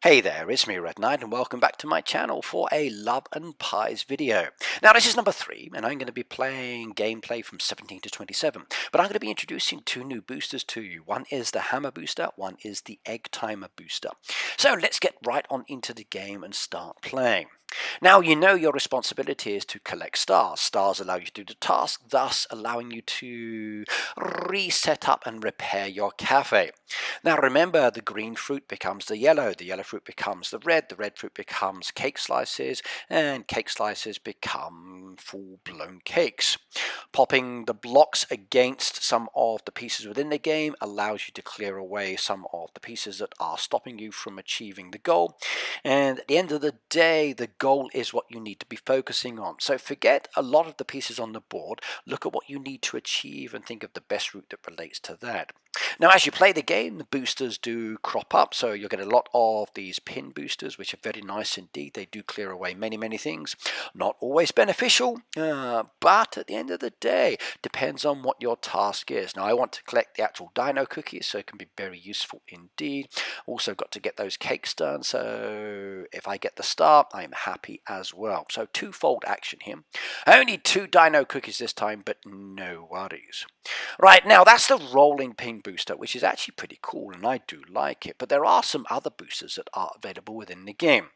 Hey there, it's me Red Knight and welcome back to my channel for a Love and Pies video. Now this is number 3 and I'm going to be playing gameplay from 17 to 27, but I'm going to be introducing 2 new boosters to you. One is the hammer booster, one is the egg timer booster. So let's get right on into the game and start playing. Now you know your responsibility is to collect stars. Stars allow you to do the task, thus allowing you to reset up and repair your cafe. Now remember, the green fruit becomes the yellow fruit becomes the red fruit becomes cake slices, and cake slices become full-blown cakes. Popping the blocks against some of the pieces within the game allows you to clear away some of the pieces that are stopping you from achieving the goal. And at the end of the day, the goal is what you need to be focusing on. So forget a lot of the pieces on the board, look at what you need to achieve and think of the best route that relates to that. Now as you play the game, the boosters do crop up, so you'll get a lot of these pin boosters, which are very nice indeed. They do clear away many things. Not always beneficial, but at the end of the day, depends on what your task is. Now I want to collect the actual dino cookies, so it can be very useful indeed. Also got to get those cakes done, so if I get the star, I'm happy as well. So twofold action here. I only need 2 dino cookies this time, but no worries. Right, now that's the rolling pin booster, which is actually pretty cool and I do like it, but there are some other boosters that are available within the game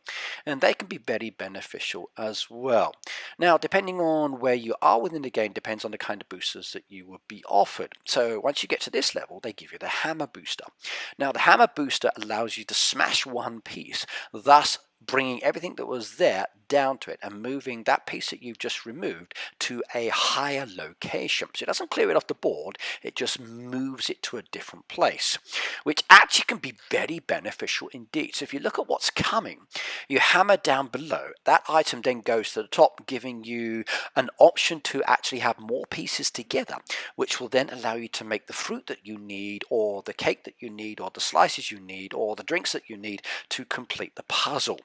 and they can be very beneficial as well. Now depending on where you are within the game depends on the kind of boosters that you will be offered. So once you get to this level they give you the hammer booster. Now the hammer booster allows you to smash one piece, thus bringing everything that was there down to it and moving that piece that you've just removed to a higher location. So it doesn't clear it off the board, it just moves it to a different place, which actually can be very beneficial indeed. So if you look at what's coming, you hammer down below, that item then goes to the top, giving you an option to actually have more pieces together, which will then allow you to make the fruit that you need, or the cake that you need, or the slices you need, or the drinks that you need to complete the puzzle.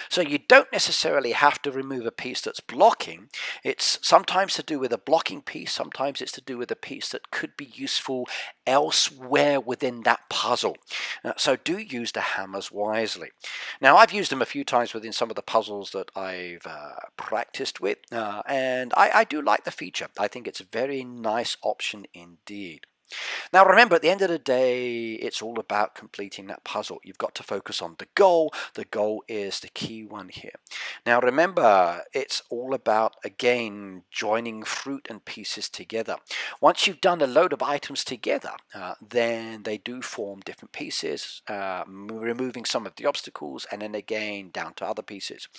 So you don't necessarily have to remove a piece that's blocking. It's sometimes to do with a blocking piece, sometimes it's to do with a piece that could be useful elsewhere within that puzzle. So do use the hammers wisely. Now I've used them a few times within some of the puzzles that I've practiced with, and I do like the feature. I think it's a very nice option indeed. Now remember, at the end of the day, it's all about completing that puzzle. You've got to focus on the goal. The goal is the key one here. Now remember, it's all about, again, joining fruit and pieces together. Once you've done a load of items together, then they do form different pieces, removing some of the obstacles, and then again down to other pieces.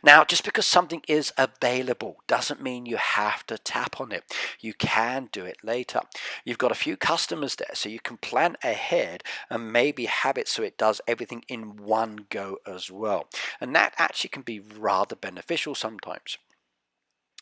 Now, just because something is available doesn't mean you have to tap on it. You can do it later. You've got a few customers there, so you can plan ahead and maybe have it so it does everything in one go as well, and that actually can be rather beneficial sometimes.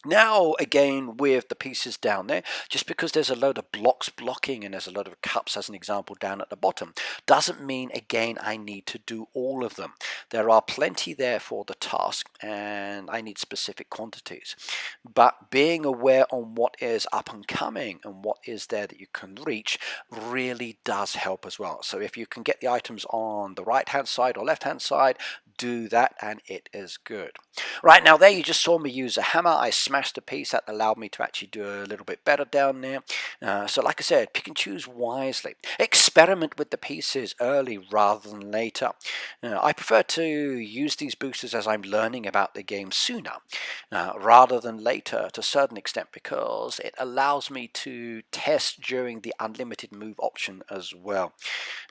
Now again, with the pieces down there, just because there's a load of blocks blocking and there's a load of cups as an example down at the bottom, doesn't mean again I need to do all of them. There are plenty there for the task and I need specific quantities, but being aware on what is up and coming and what is there that you can reach really does help as well. So if you can get the items on the right hand side or left hand side, do that and it is good. Right, now there you just saw me use a hammer. I smashed a piece that allowed me to actually do a little bit better down there. So like I said, pick and choose wisely. Experiment with the pieces early rather than later. I prefer to use these boosters as I'm learning about the game sooner rather than later to a certain extent, because it allows me to test during the unlimited move option as well.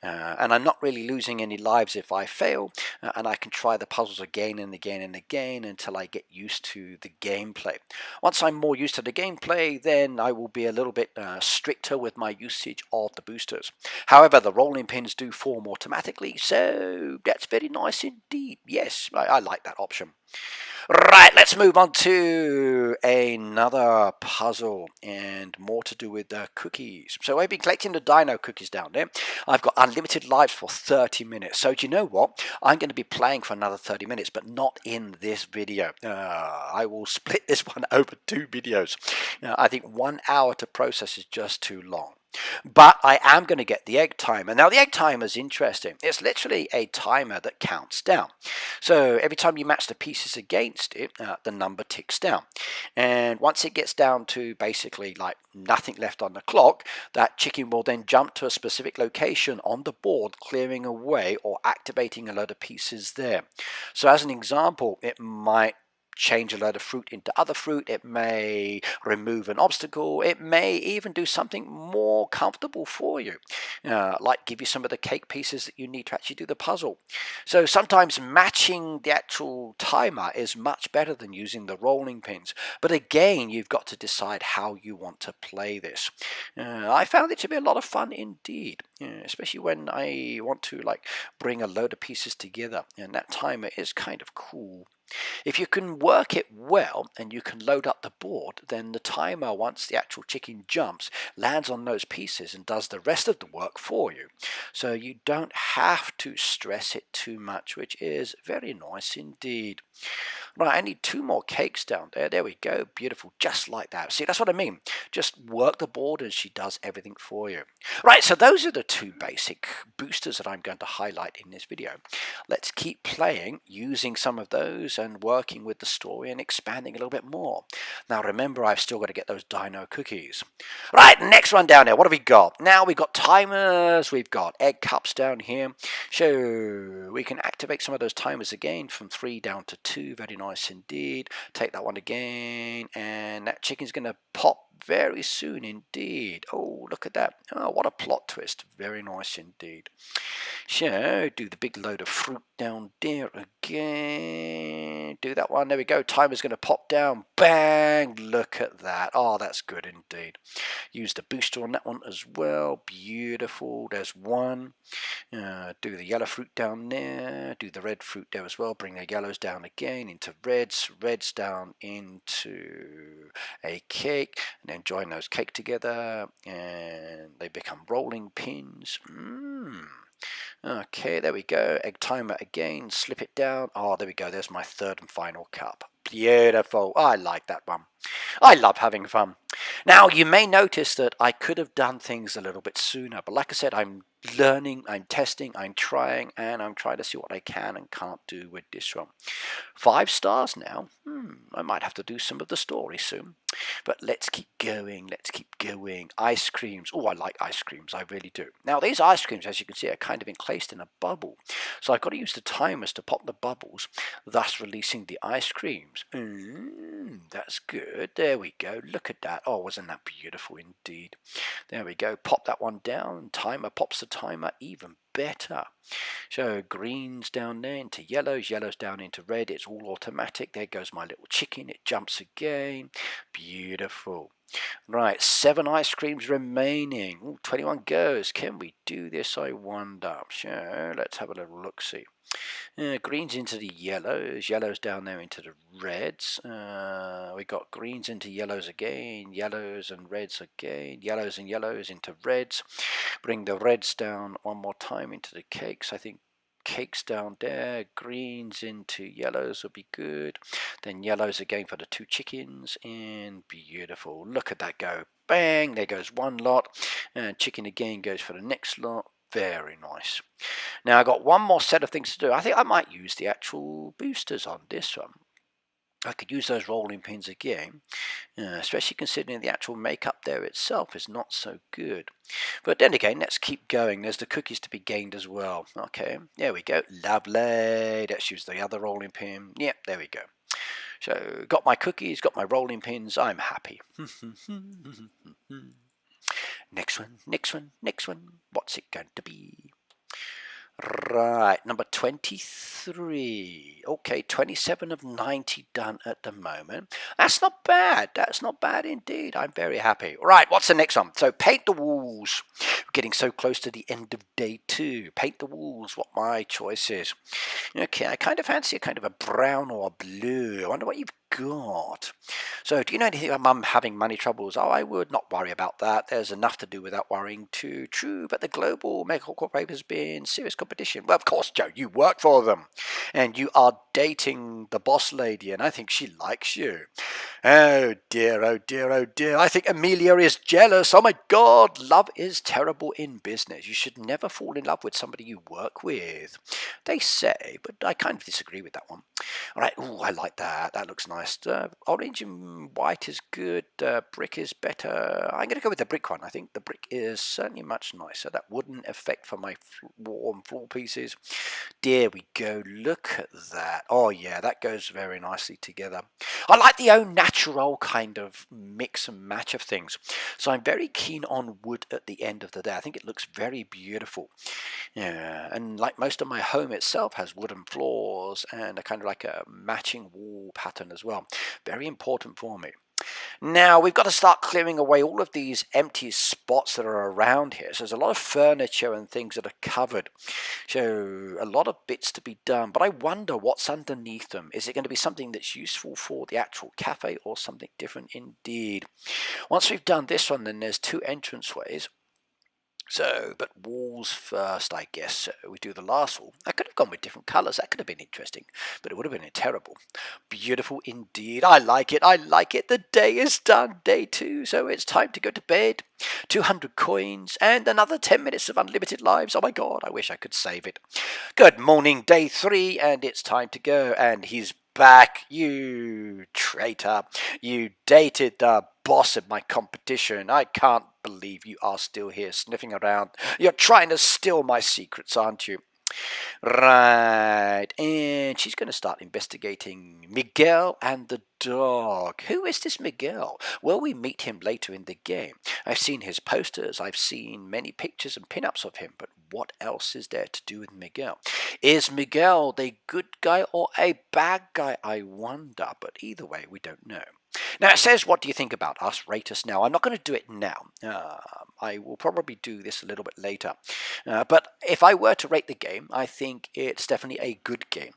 And I'm not really losing any lives if I fail, and I can try the puzzles again and again and again until I get used to the gameplay. Once I'm more used to the gameplay, then I will be a little bit stricter with my usage of the boosters. However, the rolling pins do form automatically, so that's very nice indeed. Yes, I like that option. Right, let's move on to another puzzle and more to do with the cookies. So I've been collecting the dino cookies down there. I've got unlimited lives for 30 minutes. So do you know what? I'm going to be playing for another 30 minutes, but not in this video. I will split this one over 2 videos. I think 1 hour to process is just too long. But I am going to get the egg timer. Now, the egg timer is interesting. It's literally a timer that counts down. So every time you match the pieces against it, the number ticks down. And once it gets down to basically like nothing left on the clock, that chicken will then jump to a specific location on the board, clearing away or activating a load of pieces there. So as an example, it might change a load of fruit into other fruit. It may remove an obstacle. It may even do something more comfortable for you, like give you some of the cake pieces that you need to actually do the puzzle. So sometimes matching the actual timer is much better than using the rolling pins. But again, you've got to decide how you want to play this. I found it to be a lot of fun indeed, especially when I want to like bring a load of pieces together, and that timer is kind of cool. If you can work it well and you can load up the board, then the timer, once the actual chicken jumps, lands on those pieces and does the rest of the work for you. So you don't have to stress it too much, which is very nice indeed. Right, I need 2 more cakes down there. There we go. Beautiful. Just like that. See, that's what I mean. Just work the board and she does everything for you. Right, so those are the 2 basic boosters that I'm going to highlight in this video. Let's keep playing using some of those and working with the story and expanding a little bit more. Now, remember, I've still got to get those dino cookies. Right, next one down there. What have we got? Now we've got timers. We've got egg cups down here. So we can activate some of those timers again from 3 down to 2. Very nice indeed. Take that one again, and that chicken's going to pop very soon indeed. Oh, look at that. Oh, what a plot twist. Very nice indeed. So, do the big load of fruit down there again. Do that one. There we go. Timer's going to pop down. Bang. Look at that. Oh, that's good indeed. Use the booster on that one as well. Beautiful. There's one. Do the yellow fruit down there. Do the red fruit there as well. Bring the yellows down again into reds. Reds down into a cake. And then join those cake together. And they become rolling pins. Okay, there we go. Egg timer again. Slip it down. Oh, there we go. There's my 3rd and final cup. Beautiful. I like that one. I love having fun. Now, you may notice that I could have done things a little bit sooner, but like I said, I'm learning, I'm testing, I'm trying, and I'm trying to see what I can and can't do with this one. 5 stars now. I might have to do some of the story soon. But let's keep going, let's keep going. Ice creams. Oh, I like ice creams, I really do. Now, these ice creams, as you can see, are kind of encased in a bubble. So I've got to use the timers to pop the bubbles, thus releasing the ice creams. That's good. There we go. Look at that. Oh, wasn't that beautiful indeed? There we go. Pop that one down. Timer pops the timer. Even better. So greens down there into yellows, yellows down into red. It's all automatic. There goes my little chicken. It jumps again. Beautiful. Right, 7 ice creams remaining. Ooh, 21 goes. Can we do this, I wonder? Sure, let's have a little look-see. Greens into the yellows, yellows down there into the reds. We got greens into yellows again, yellows and reds again, yellows and yellows into reds. Bring the reds down one more time into the cakes. I think cakes down there, greens into yellows will be good. Then yellows again for the 2 chickens, and beautiful. Look at that go. Bang, there goes one lot, and chicken again goes for the next lot. Very nice. Now I've got one more set of things to do. I think I might use the actual boosters on this one. I could use those rolling pins again, especially considering the actual makeup there itself is not so good. But then again, let's keep going. There's the cookies to be gained as well. Okay, there we go. Lovely. Let's use the other rolling pin. Yep, there we go. So got my cookies, got my rolling pins. I'm happy. Next one, next one, next one. What's it going to be? Right, number 23. Okay, 27 of 90 done at the moment. That's not bad. That's not bad indeed. I'm very happy. Right, what's the next one? So paint the walls. We're getting so close to the end of day 2. Paint the walls, what my choice is. Okay, I kind of fancy a kind of a brown or a blue. I wonder what you've God. So, do you know anything about mum having money troubles? Oh, I would not worry about that. There's enough to do without worrying too. True, but the global medical corporation has been serious competition. Well, of course, Joe, you work for them. And you are dating the boss lady, and I think she likes you. Oh dear, oh dear, oh dear. I think Amelia is jealous. Oh my God, love is terrible in business. You should never fall in love with somebody you work with. They say, but I kind of disagree with that one. All right, ooh, I like that. That looks nice. Orange and white is good. Brick is better. I'm going to go with the brick one. I think the brick is certainly much nicer. That wooden effect for my warm floor pieces. There we go. Look at that. Oh yeah, that goes very nicely together. I like the au natural kind of mix and match of things. So I'm very keen on wood at the end of the day. I think it looks very beautiful. Yeah, and like most of my home itself has wooden floors and a kind of like a matching wall pattern as well. Very important for me. Now we've got to start clearing away all of these empty spots that are around here. So there's a lot of furniture and things that are covered. So a lot of bits to be done. But I wonder what's underneath them. Is it going to be something that's useful for the actual cafe or something different indeed? Once we've done this one, then there's two entranceways. So, but walls first, I guess. So we do the last wall. I could have gone with different colours. That could have been interesting, but it would have been terrible. Beautiful indeed. I like it. I like it. The day is done. Day 2. So it's time to go to bed. 200 coins and another 10 minutes of unlimited lives. Oh my God, I wish I could save it. Good morning, day 3, and it's time to go. And he's back, you traitor. You dated the boss of my competition. I can't believe you are still here sniffing around. You're trying to steal my secrets, aren't you? Right, and she's going to start investigating Miguel and the dog. Who is this Miguel? Well, we meet him later in the game. I've seen his posters, I've seen many pictures and pin-ups of him, but what else is there to do with Miguel? Is Miguel the good guy or a bad guy, I wonder, but either way, we don't know. Now it says, what do you think about us? Rate us now. I'm not going to do it now. I will probably do this a little bit later. But if I were to rate the game, I think it's definitely a good game.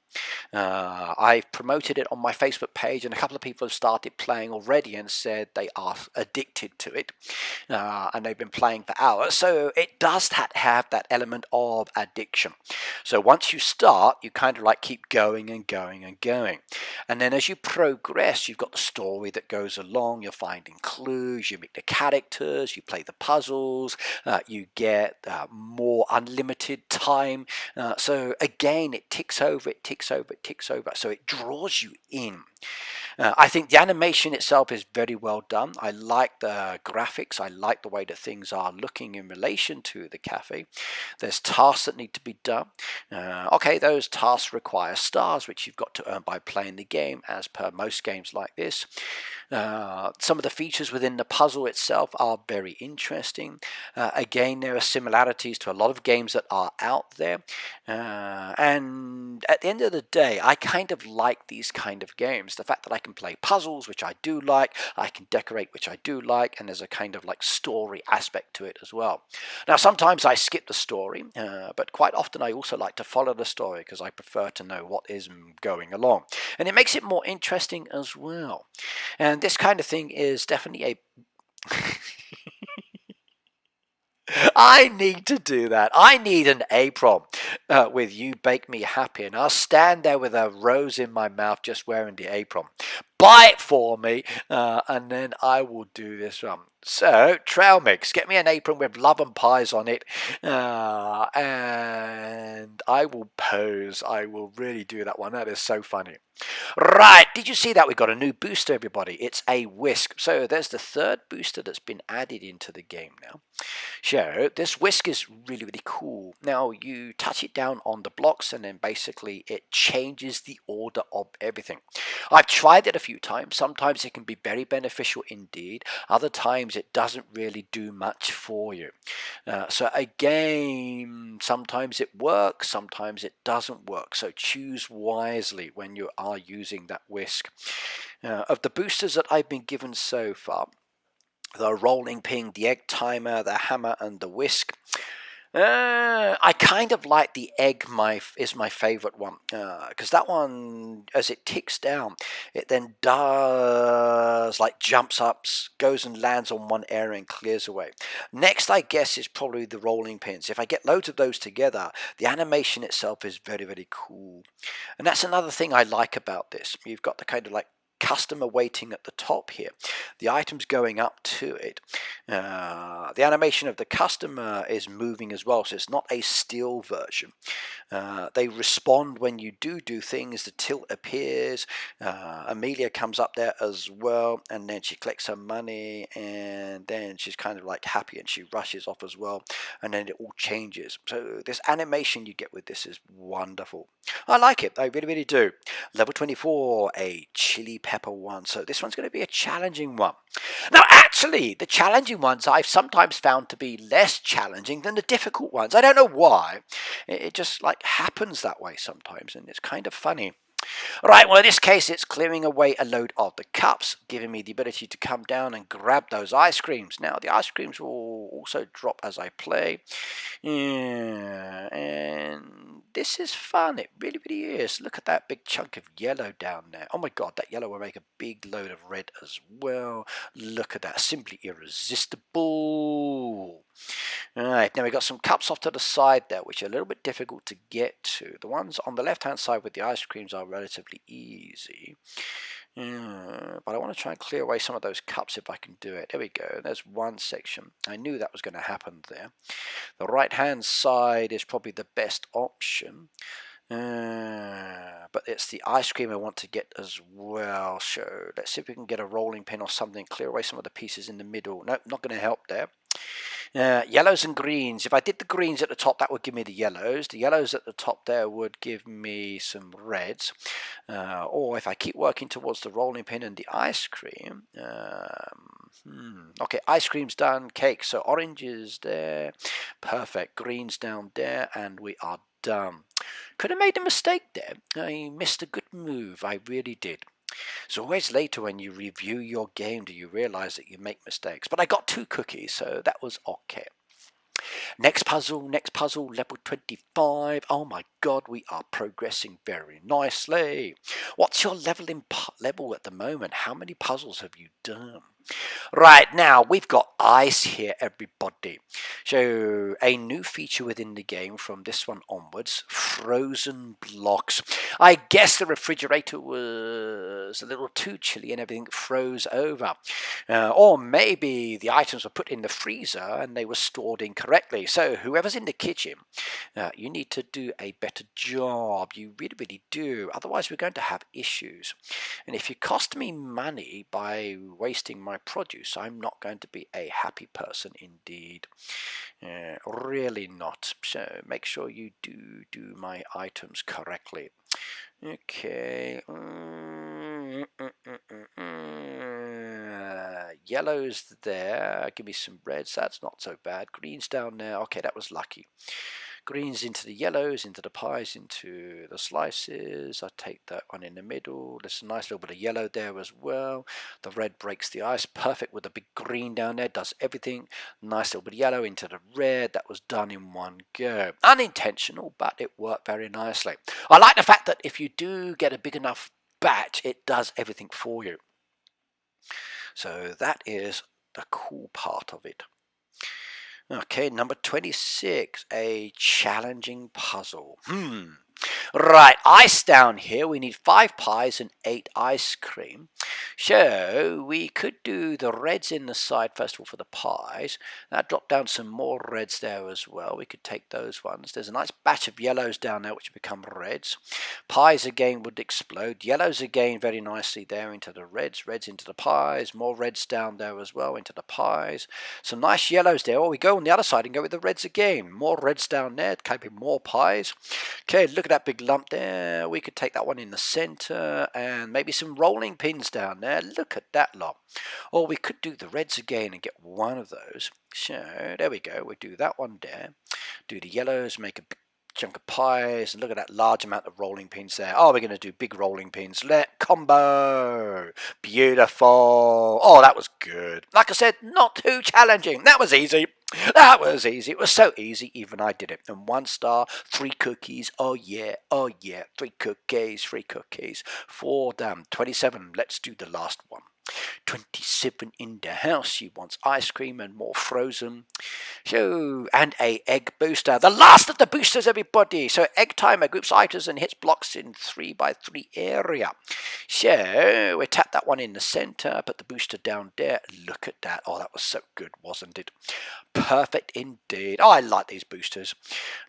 I've promoted it on my Facebook page, and a couple of people have started playing already and said they are addicted to it, and they've been playing for hours. So it does have that element of addiction. So once you start, you kind of like keep going and going and going. And then as you progress, you've got the story that goes along. You're finding clues, you meet the characters, you play the puzzles, you get more unlimited time. So again, it ticks over, it ticks over, it ticks over. So it draws you in. I think the animation itself is very well done. I like the graphics. I like the way that things are looking in relation to the cafe. There's tasks that need to be done. Okay, those tasks require stars, which you've got to earn by playing the game, as per most games like this. Some of the features within the puzzle itself are very interesting. Again, there are similarities to a lot of games that are out there. And at the end of the day, I kind of like these kind of games. The fact that I can play puzzles, which I do like, I can decorate, which I do like, and there's a kind of like story aspect to it as well. Now, sometimes I skip the story, but quite often I also like to follow the story because I prefer to know what is going along. And it makes it more interesting as well. And this kind of thing is definitely a I need to do that. I need an apron with "You Bake Me Happy," and I'll stand there with a rose in my mouth just wearing the apron. Buy it for me, and then I will do this one. So, Trailmix, get me an apron with love and pies on it, and I will pose. I will really do that one. That is so funny. Right, did you see that? We got a new booster, everybody. It's a whisk. So there's the third booster that's been added into the game now. So this whisk is really, really cool. Now you touch it down on the blocks and then basically it changes the order of everything. I've tried it a few times. Sometimes it can be very beneficial indeed. Other times it doesn't really do much for you. So again, sometimes it works, sometimes it doesn't work. So choose wisely when you are using that whisk. Of the boosters that I've been given so far, the rolling pin, the egg timer, the hammer, and the whisk, I kind of like the egg. Is my favorite one because that one, as it ticks down, it then does like jumps up, goes and lands on one area and clears away. Next, I guess is probably the rolling pins. If I get loads of those together, the animation itself is very, very cool, and that's another thing I like about this. You've got the kind of like customer waiting at the top here, the items going up to it. The animation of the customer is moving as well, so it's not a still version. They respond when you do things. The tilt appears. Amelia comes up there as well, and then she collects her money, and then she's kind of like happy, and she rushes off as well, and then it all changes. So this animation you get with this is wonderful. I like it. I really, really do. Level 24, a chili pepper one. So this one's going to be a challenging one. Now, actually, the challenging ones I've sometimes found to be less challenging than the difficult ones. I don't know why. It just like happens that way sometimes, and it's kind of funny. Right, well, in this case, it's clearing away a load of the cups, giving me the ability to come down and grab those ice creams. Now, the ice creams will also drop as I play. Yeah, and this is fun. It really, really is. Look at that big chunk of yellow down there. Oh my god, that yellow will make a big load of red as well. Look at that. Simply irresistible. Alright, now we've got some cups off to the side there, which are a little bit difficult to get to. The ones on the left-hand side with the ice creams are relatively easy. But I want to try and clear away some of those cups if I can do it. There we go. There's one section. I knew that was going to happen there. The right-hand side is probably the best option. But it's the ice cream I want to get as well. So let's see if we can get a rolling pin or something. Clear away some of the pieces in the middle. Nope, not going to help there. Yellows and greens. If I did the greens at the top, that would give me the yellows. The yellows at the top there would give me some reds. Or if I keep working towards the rolling pin and the ice cream. Okay, ice cream's done. Cake. So oranges there. Perfect. Greens down there. And we are done. Could have made a mistake there. I missed a good move. I really did. It's always later when you review your game do you realize that you make mistakes. But I got 2 cookies, so that was okay. Next puzzle, level 25. Oh my god, we are progressing very nicely. What's your level at the moment? How many puzzles have you done? Right, now we've got ice here, everybody. So a new feature within the game from this one onwards, frozen blocks. I guess the refrigerator was a little too chilly and everything froze over. Or maybe the items were put in the freezer and they were stored incorrectly. So whoever's in the kitchen, you need to do a better job. You really, really do. Otherwise we're going to have issues. And if you cost me money by wasting my produce, I'm not going to be a happy person indeed. Really not. So make sure you do my items correctly. Okay. Yellows there. Give me some reds. That's not so bad. Greens down there. Okay, that was lucky. Greens into the yellows, into the pies, into the slices. I take that one in the middle. There's a nice little bit of yellow there as well. The red breaks the ice. Perfect with the big green down there. Does everything. Nice little bit of yellow into the red. That was done in one go. Unintentional, but it worked very nicely. I like the fact that if you do get a big enough batch, it does everything for you. So that is the cool part of it. Okay, number 26, a challenging puzzle. Right, ice down here. We need 5 pies and 8 ice cream. So we could do the reds in the side first of all for the pies. That drop down some more reds there as well. We could take those ones. There's a nice batch of yellows down there which become reds. Pies again would explode. Yellows again very nicely there into the reds. Reds into the pies. More reds down there as well into the pies. Some nice yellows there. Or we go on the other side and go with the reds again. More reds down there. Can be more pies. Okay, look at that big lump there. We could take that one in the center and maybe some rolling pins down there. Look at that lot. Or we could do the reds again and get one of those. So there we go. We do that one there. Do the yellows, make a big chunk of pies, and look at that large amount of rolling pins there. Oh, we're going to do big rolling pins. Combo. Beautiful. Oh, that was good. Like I said, not too challenging. That was easy. That was easy. It was so easy, even I did it. And 1 star, 3 cookies. Oh yeah, 3 cookies, 3 cookies. 4 down, 27. Let's do the last one. 27 in the house. She wants ice cream and more frozen. So, and a egg booster. The last of the boosters, everybody. So, egg timer groups items and hits blocks in 3x3 area. So, we tap that one in the center, put the booster down there. Look at that. Oh, that was so good, wasn't it? Perfect indeed. Oh, I like these boosters.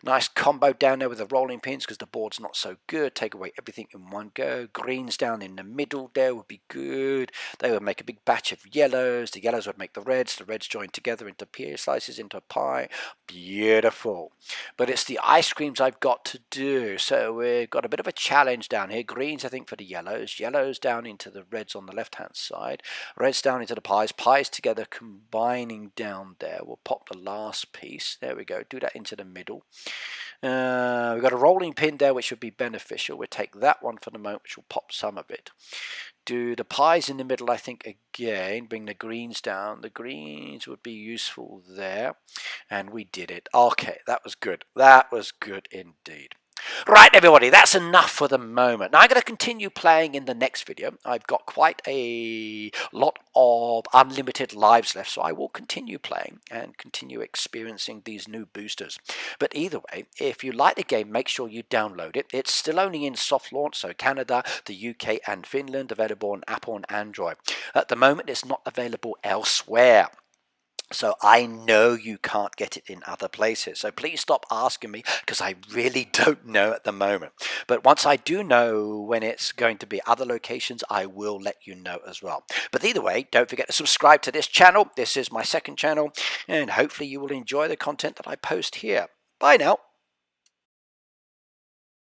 Nice combo down there with the rolling pins because the board's not so good. Take away everything in one go. Greens down in the middle there would be good. They would make a big batch of yellows. The yellows would make the reds join together into pea slices, into pie. Beautiful. But it's the ice creams I've got to do. So we've got a bit of a challenge down here. Greens, I think, for the yellows. Yellows down into the reds on the left-hand side. Reds down into the pies. Pies together combining down there. We'll pop the last piece. There we go. Do that into the middle. We've got a rolling pin there, which would be beneficial. We'll take that one for the moment, which will pop some of it. Do the pies in the middle, I think, again. Bring the greens down. The greens would be useful there. And we did it. Okay, that was good. That was good indeed. Right, everybody, that's enough for the moment. Now, I'm going to continue playing in the next video. I've got quite a lot of unlimited lives left, so I will continue playing and continue experiencing these new boosters. But either way, if you like the game, make sure you download it. It's still only in soft launch, so Canada, the UK, and Finland, available on Apple and Android. At the moment, it's not available elsewhere. So I know you can't get it in other places. So please stop asking me because I really don't know at the moment. But once I do know when it's going to be other locations, I will let you know as well. But either way, don't forget to subscribe to this channel. This is my second channel, and hopefully you will enjoy the content that I post here. Bye now.